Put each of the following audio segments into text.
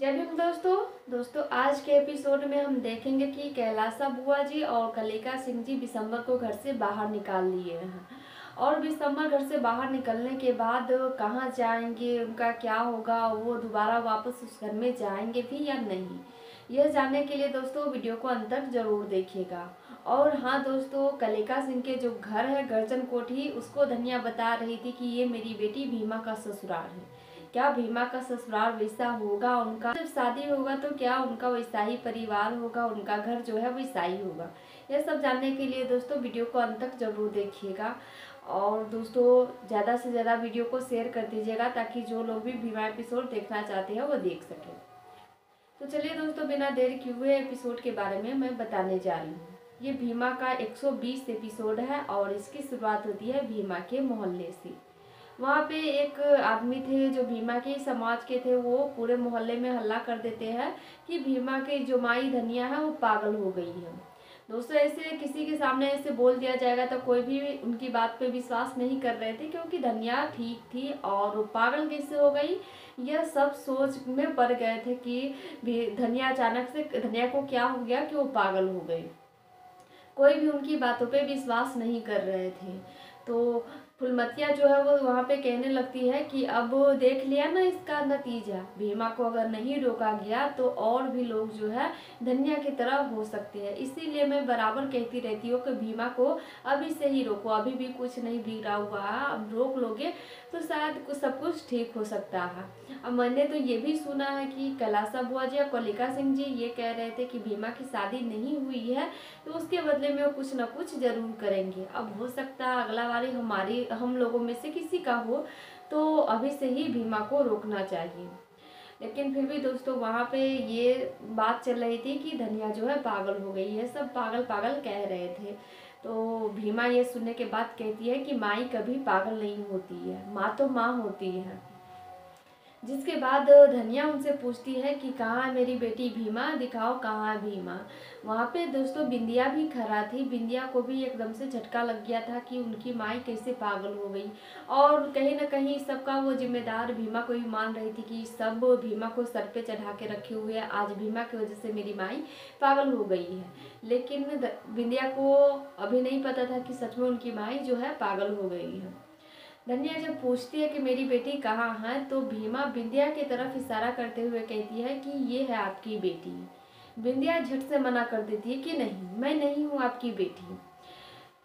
जय भीम दोस्तों आज के एपिसोड में हम देखेंगे कि कैलासा बुआ जी और कलिका सिंह जी बिशंबर को घर से बाहर निकाल लिए हैं और बिशंबर घर से बाहर निकलने के बाद कहाँ जाएंगे, उनका क्या होगा, वो दोबारा वापस उस घर में जाएंगे भी या नहीं, यह जानने के लिए दोस्तों वीडियो को अंत तक जरूर देखिएगा। और हाँ दोस्तों, कलिका सिंह के जो घर है गर्जन कोठी, उसको धनिया बता रही थी कि ये मेरी बेटी भीमा का ससुराल है। क्या भीमा का ससुराल वैसा होगा, उनका जब शादी होगा तो क्या उनका वैसा ही परिवार होगा, उनका घर जो है वैसा ही होगा। यह सब जानने के लिए दोस्तों वीडियो को अंत तक जरूर देखिएगा। और दोस्तों ज़्यादा से ज़्यादा वीडियो को शेयर कर दीजिएगा ताकि जो लोग भी भीमा एपिसोड देखना चाहते हैं वो देख सकें। तो चलिए दोस्तों, बिना देर किए हुए एपिसोड के बारे में मैं बताने जा रही हूँ। ये भीमा का 120 एपिसोड है और इसकी शुरुआत होती है भीमा के मोहल्ले से। वहाँ पे एक आदमी थे जो भीमा के समाज के थे, वो पूरे मोहल्ले में हल्ला कर देते हैं कि भीमा की जो माई धनिया है वो पागल हो गई है। दोस्तों, ऐसे किसी के सामने ऐसे बोल दिया जाएगा तो कोई भी उनकी बात पे विश्वास नहीं कर रहे थे, क्योंकि धनिया ठीक थी और वो पागल कैसे हो गई, यह सब सोच में पड़ गए थे कि धनिया अचानक से धनिया को क्या हो गया कि वो पागल हो गई। कोई भी उनकी बातों पे विश्वास नहीं कर रहे थे। तो फुलमतिया जो है वो वहाँ पे कहने लगती है कि अब देख लिया ना इसका नतीजा, भीमा को अगर नहीं रोका गया तो और भी लोग जो है धनिया की तरह हो सकते हैं। इसीलिए मैं बराबर कहती रहती हूँ कि भीमा को अभी से ही रोको, अभी भी कुछ नहीं बिगड़ा हुआ है, अब रोक लोगे तो शायद सब कुछ ठीक हो सकता है। अब मैंने तो ये भी सुना है कि कैलासा बुआ जी और कलिका सिंह जी ये कह रहे थे कि भीमा की शादी नहीं हुई है तो उसके बदले में वो कुछ ना कुछ जरूर करेंगे। अब हो सकता है अगला बारी हम लोगों में से किसी का हो, तो अभी से ही भीमा को रोकना चाहिए। लेकिन फिर भी दोस्तों वहाँ पे ये बात चल रही थी कि धनिया जो है पागल हो गई है, सब पागल पागल कह रहे थे। तो भीमा ये सुनने के बाद कहती है कि माई कभी पागल नहीं होती है, माँ तो माँ होती है। जिसके बाद धनिया उनसे पूछती है कि कहाँ है मेरी बेटी भीमा, दिखाओ कहाँ है भीमा। वहाँ पे दोस्तों बिंदिया भी खड़ा थी। बिंदिया को भी एकदम से झटका लग गया था कि उनकी माई कैसे पागल हो गई, और कहीं ना कहीं सबका वो जिम्मेदार भीमा को ही मान रही थी कि सब भीमा को सर पे चढ़ा के रखे हुए है, आज भीमा की वजह से मेरी माई पागल हो गई है। लेकिन बिंदिया को अभी नहीं पता था कि सच में उनकी माई जो है पागल हो गई है। धनिया जब पूछती है कि मेरी बेटी कहाँ है, तो भीमा बिंदिया की तरफ इशारा करते हुए कहती है कि ये है आपकी बेटी। बिंदिया झट से मना कर देती है कि नहीं, मैं नहीं हूँ आपकी बेटी।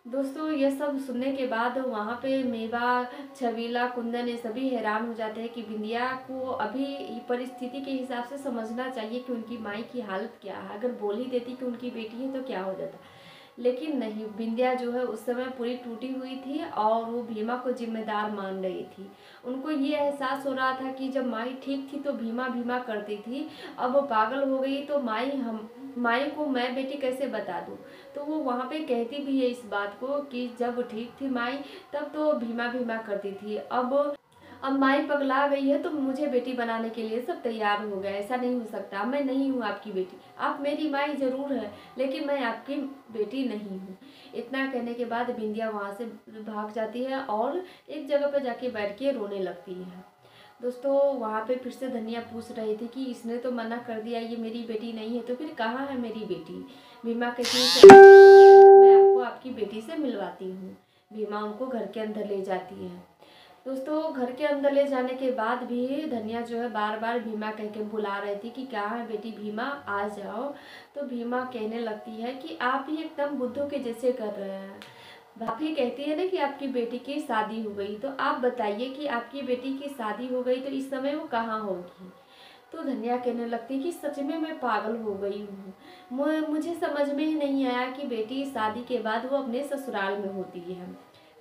दोस्तों, ये सब सुनने के बाद वहाँ पे मेवा, छबीला, कुंदन ये सभी हैरान हो जाते हैं कि बिंदिया को अभी परिस्थिति के हिसाब से समझना चाहिए कि उनकी माई की हालत क्या है। अगर बोल ही देती कि उनकी बेटी है तो क्या हो जाता, लेकिन नहीं, बिंदिया जो है उस समय पूरी टूटी हुई थी और वो भीमा को जिम्मेदार मान रही थी। उनको ये एहसास हो रहा था कि जब माई ठीक थी तो भीमा भीमा करती थी, अब वो पागल हो गई तो माई को मैं बेटी कैसे बता दूँ। तो वो वहाँ पे कहती भी है इस बात को कि जब ठीक थी माई तब तो भीमा भीमा करती थी, अब माई पगला गई है तो मुझे बेटी बनाने के लिए सब तैयार हो गए, ऐसा नहीं हो सकता, मैं नहीं हूँ आपकी बेटी, आप मेरी माई जरूर है लेकिन मैं आपकी बेटी नहीं हूँ। इतना कहने के बाद बिंदिया वहाँ से भाग जाती है और एक जगह पर जाके बैठ के रोने लगती है। दोस्तों, वहाँ पे फिर से धनिया पूछ रही थी कि इसने तो मना कर दिया ये मेरी बेटी नहीं है, तो फिर कहाँ है मेरी बेटी। भीमा कहती है मैं आपको आपकी बेटी से मिलवाती हूँ। भीमा उनको घर के अंदर ले जाती है। दोस्तों, घर के अंदर ले जाने के बाद भी धनिया जो है बार बार भीमा कह के बुला रही थी कि क्या है बेटी भीमा, आ जाओ। तो भीमा कहने लगती है कि आप ही एकदम बुद्धू के जैसे कर रहे हैं। आप ही कहती है ना कि आपकी बेटी की शादी हो गई, तो आप बताइए कि आपकी बेटी की शादी हो गई तो इस समय वो कहाँ होगी। तो धनिया कहने लगती है कि सच में मैं पागल हो गई हूँ, मुझे समझ में ही नहीं आया कि बेटी शादी के बाद वो अपने ससुराल में होती है।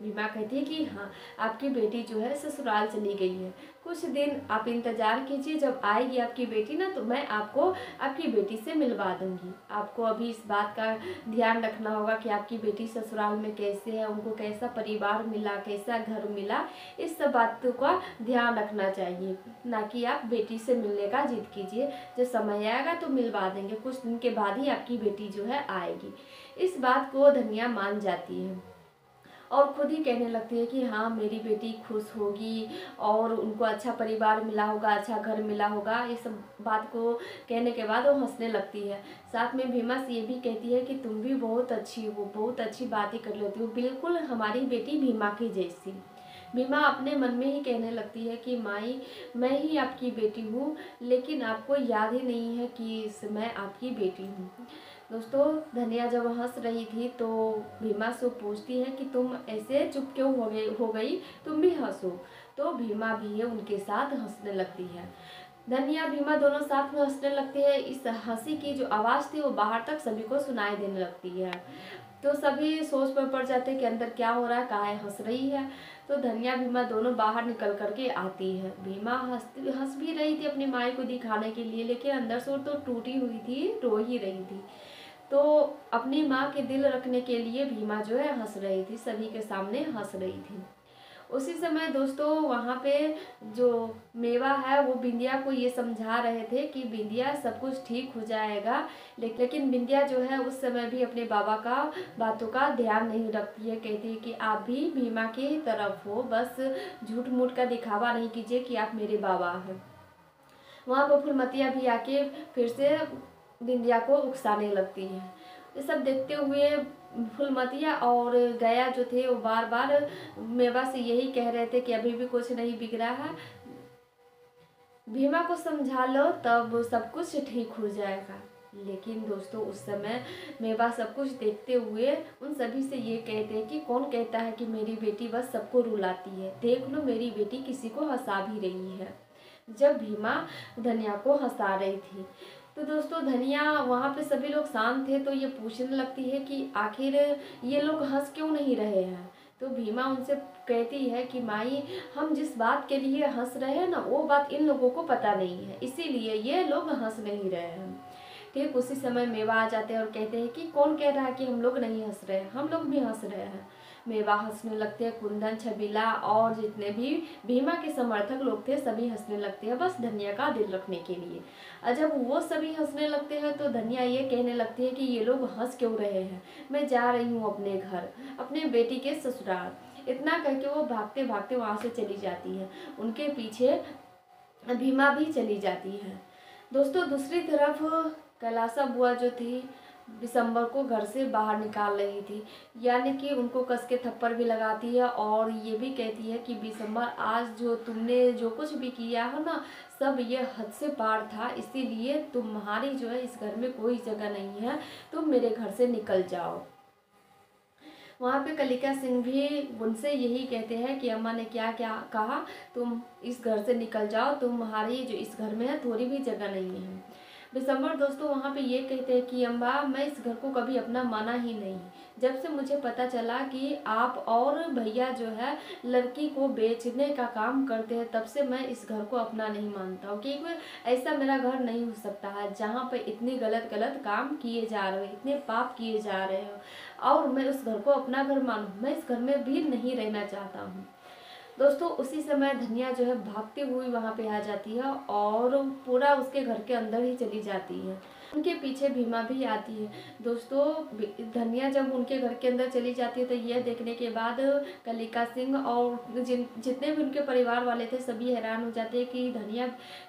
भीमा कहती है कि हाँ, आपकी बेटी जो है ससुराल चली गई है, कुछ दिन आप इंतजार कीजिए, जब आएगी आपकी बेटी ना तो मैं आपको आपकी बेटी से मिलवा दूंगी। आपको अभी इस बात का ध्यान रखना होगा कि आपकी बेटी ससुराल में कैसे है, उनको कैसा परिवार मिला, कैसा घर मिला, इस सब बातों का ध्यान रखना चाहिए, ना कि आप बेटी से मिलने का जिद कीजिए। जब समय आएगा तो मिलवा देंगे, कुछ दिन के बाद ही आपकी बेटी जो है आएगी। इस बात को धनिया मान जाती है और खुद ही कहने लगती है कि हाँ मेरी बेटी खुश होगी और उनको अच्छा परिवार मिला होगा, अच्छा घर मिला होगा। ये सब बात को कहने के बाद वो हंसने लगती है। साथ में भीमा से ये भी कहती है कि तुम भी बहुत अच्छी हो, बहुत अच्छी बातें कर लेती हो, बिल्कुल हमारी बेटी भीमा की जैसी। भीमा अपने मन में ही कहने लगती है कि माई मैं ही आपकी बेटी हूँ, लेकिन आपको याद ही नहीं है कि मैं आपकी बेटी हूँ। दोस्तों धनिया जब हंस रही थी तो भीमा से पूछती है कि तुम ऐसे चुप क्यों हो गई, तुम भी हंसो। तो भीमा भी उनके साथ हंसने लगती है। धनिया भीमा दोनों साथ में हंसने लगते हैं। इस हंसी की जो आवाज़ थी वो बाहर तक सभी को सुनाई देने लगती है। तो सभी सोच में पड़ जाते हैं कि अंदर क्या हो रहा है, काहे हंस रही है। तो धनिया भीमा दोनों बाहर निकल करके आती है। भीमा हंस भी रही थी अपनी माई को दिखाने के लिए, लेकिन अंदर से तो टूटी हुई थी, रो ही रही थी। तो अपनी माँ के दिल रखने के लिए भीमा जो है हंस रही थी, सभी के सामने हंस रही थी। उसी समय दोस्तों वहाँ पे जो मेवा है वो बिंदिया को ये समझा रहे थे कि बिंदिया सब कुछ ठीक हो जाएगा। लेकिन बिंदिया जो है उस समय भी अपने बाबा का बातों का ध्यान नहीं रखती है। कहती है कि आप भी भीमा की तरफ हो, बस झूठ मूठ का दिखावा नहीं कीजिए कि आप मेरे बाबा हैं। वहाँ पर फूलमतिया भी आके फिर से बिंदिया को उकसाने लगती है। ये सब देखते हुए फूलमतिया और गया जो थे वो बार बार मेवा से यही कह रहे थे कि अभी भी कुछ नहीं बिगड़ा है, भीमा को समझा लो तब सब कुछ ठीक हो जाएगा। लेकिन दोस्तों उस समय मेवा सब कुछ देखते हुए उन सभी से ये कहते हैं कि कौन कहता है कि मेरी बेटी बस सबको रुलाती है, देख लो मेरी बेटी किसी को हंसा भी रही है। जब भीमा धनिया को हंसा रही थी तो दोस्तों धनिया वहाँ पे सभी लोग शांत थे, तो ये पूछने लगती है कि आखिर ये लोग हंस क्यों नहीं रहे हैं। तो भीमा उनसे कहती है कि माई हम जिस बात के लिए हंस रहे हैं ना वो बात इन लोगों को पता नहीं है, इसीलिए ये लोग हंस नहीं रहे हैं। ठीक उसी समय मेवा आ जाते हैं और कहते हैं कि कौन कह रहा है कि हम लोग नहीं हंस रहे हैं, हम लोग भी हंस रहे हैं। मेवा हंसने लगते हैं, कुंदन छबीला और जितने भी भीमा के समर्थक लोग थे सभी हंसने लगते हैं, बस धनिया का दिल रखने के लिए। और जब वो सभी हंसने लगते हैं तो धनिया ये कहने लगती है कि ये लोग हंस क्यों रहे हैं, मैं जा रही हूँ अपने घर, अपने बेटी के ससुराल। इतना करके वो भागते भागते वहाँ से चली जाती है, उनके पीछे भीमा भी चली जाती है। दोस्तों दूसरी तरफ कैलासा बुआ जो थी दिसंबर को घर से बाहर निकाल रही थी, यानी कि उनको कस के थप्पड़ भी लगाती है और ये भी कहती है कि दिसंबर आज जो तुमने जो कुछ भी किया हो ना सब ये हद से पार था, इसीलिए तुम्हारी जो है इस घर में कोई जगह नहीं है, तुम मेरे घर से निकल जाओ। वहाँ पे कलिका सिंह भी उनसे यही कहते हैं कि अम्मा ने क्या क्या कहा, तुम इस घर से निकल जाओ, तुम्हारी जो इस घर में है थोड़ी भी जगह नहीं है। दिसंबर दोस्तों वहाँ पे ये कहते हैं कि अम्मा मैं इस घर को कभी अपना माना ही नहीं, जब से मुझे पता चला कि आप और भैया जो है लड़की को बेचने का काम करते हैं तब से मैं इस घर को अपना नहीं मानता हूँ, क्योंकि ऐसा मेरा घर नहीं हो सकता है जहाँ पे इतने गलत गलत काम किए जा रहे हो, इतने पाप किए जा रहे हो और मैं उस घर को अपना घर मानूँ, मैं इस घर में भी नहीं रहना चाहता हूँ। दोस्तों उसी समय धनिया जो है भागती हुई वहाँ पे आ जाती है और पूरा उसके घर के अंदर ही चली जाती है। उनके पीछे भीमा भी आती है। दोस्तों धनिया जब उनके घर के अंदर चली जाती है तो यह देखने के बाद कलिका सिंह और जितने भी उनके परिवार वाले थे सभी हैरान हो जाते हैं कि धनिया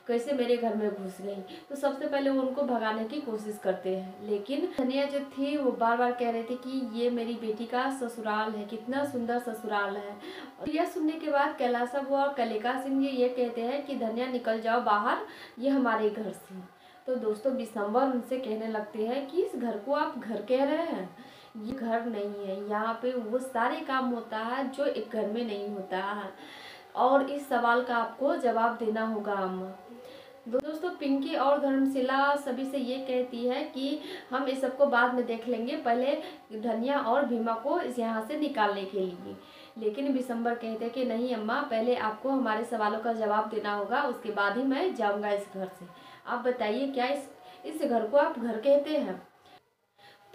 कैसे मेरे घर में घुस गई। तो सबसे पहले वो उनको भगाने की कोशिश करते हैं, लेकिन धनिया जो थी वो बार बार कह रहे थे कि ये मेरी बेटी का ससुराल है, कितना सुंदर ससुराल है। और यह सुनने के बाद कैलासा बुआ और कलिका सिंह ये कहते हैं कि धनिया निकल जाओ बाहर, ये हमारे घर से। तो दोस्तों दिसंबर उनसे कहने लगते हैं कि इस घर को आप घर कह रहे हैं, ये घर नहीं है, यहाँ पे वो सारे काम होता है जो एक घर में नहीं होता है और इस सवाल का आपको जवाब देना होगा अम्मा। दोस्तों पिंकी और धर्मशिला सभी से ये कहती है कि हम इस सबको बाद में देख लेंगे, पहले धनिया और भीमा को इस यहाँ से निकालने के लिए। लेकिन दिसंबर कहते हैं कि नहीं अम्मा, पहले आपको हमारे सवालों का जवाब देना होगा, उसके बाद ही मैं जाऊंगा इस घर से। आप बताइए क्या इस घर को आप घर कहते हैं?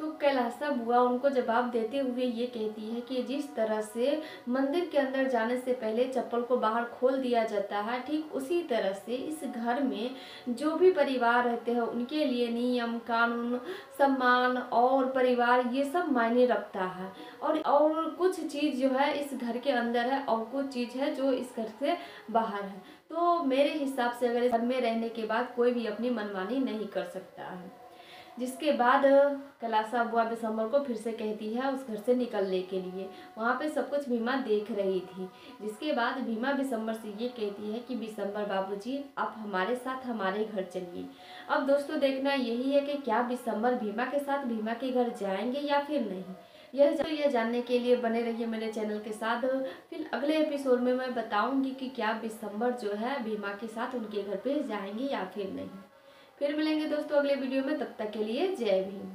तो कैलासा बुआ उनको जवाब देते हुए ये कहती है कि जिस तरह से मंदिर के अंदर जाने से पहले चप्पल को बाहर खोल दिया जाता है, ठीक उसी तरह से इस घर में जो भी परिवार रहते हैं उनके लिए नियम कानून सम्मान और परिवार ये सब मायने रखता है। और कुछ चीज़ जो है इस घर के अंदर है और कुछ चीज़ है जो इस घर से बाहर है। तो मेरे हिसाब से अगर इस घर में रहने के बाद कोई भी अपनी मनमानी नहीं कर सकता है। जिसके बाद कैलासा बुआ बिशंबर को फिर से कहती है उस घर से निकलने के लिए। वहाँ पे सब कुछ भीमा देख रही थी। जिसके बाद भीमा बिशंबर से ये कहती है कि बिशंबर बाबूजी आप हमारे साथ हमारे घर चलिए। अब दोस्तों देखना यही है कि क्या बिशंबर भीमा के साथ भीमा के घर जाएंगे या फिर नहीं। यह जानने के लिए बने रहिए मेरे चैनल के साथ। फिर अगले एपिसोड में मैं बताऊंगी कि क्या बिशंबर जो है भीमा के साथ उनके घर पे जाएंगे या फिर नहीं। फिर मिलेंगे दोस्तों अगले वीडियो में, तब तक के लिए जय भीम।